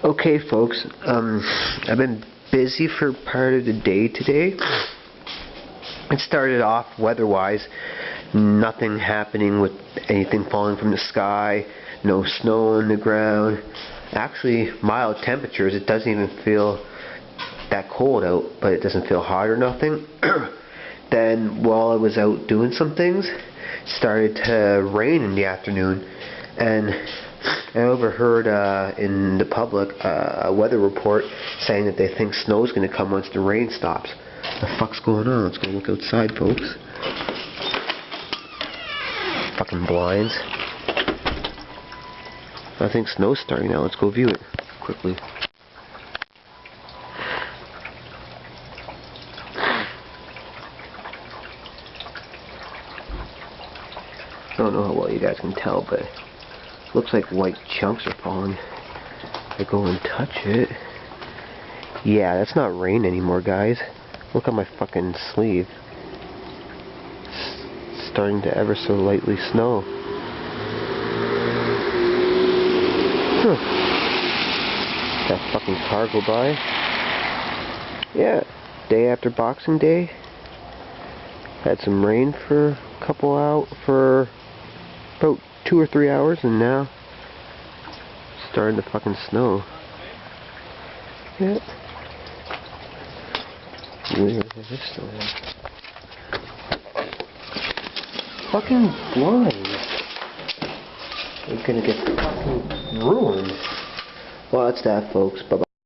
Okay, folks, I've been busy for part of the day today. It started off weather-wise, nothing happening with anything falling from the sky, no snow on the ground. Actually, mild temperatures. It doesn't even feel that cold out, but it doesn't feel hot or nothing. Then, while I was out doing some things, it started to rain in the afternoon, and I overheard in the public a weather report saying that they think snow's going to come once the rain stops. What the fuck's going on? Let's go look outside, folks. Fucking blinds. I think snow's starting now. Let's go view it quickly. I don't know how well you guys can tell, but it looks like white chunks are falling. I go and touch it. Yeah, that's not rain anymore, guys. Look at my fucking sleeve. It's starting to ever so lightly snow. Huh. That fucking car go by. Yeah, day after Boxing Day. Had some rain for a couple out for about 2 or 3 hours, and now it's starting to fucking snow. Yep. Weird. This still is. Fucking blind. You're gonna get fucking ruined. Well, that's that, folks. Bye bye.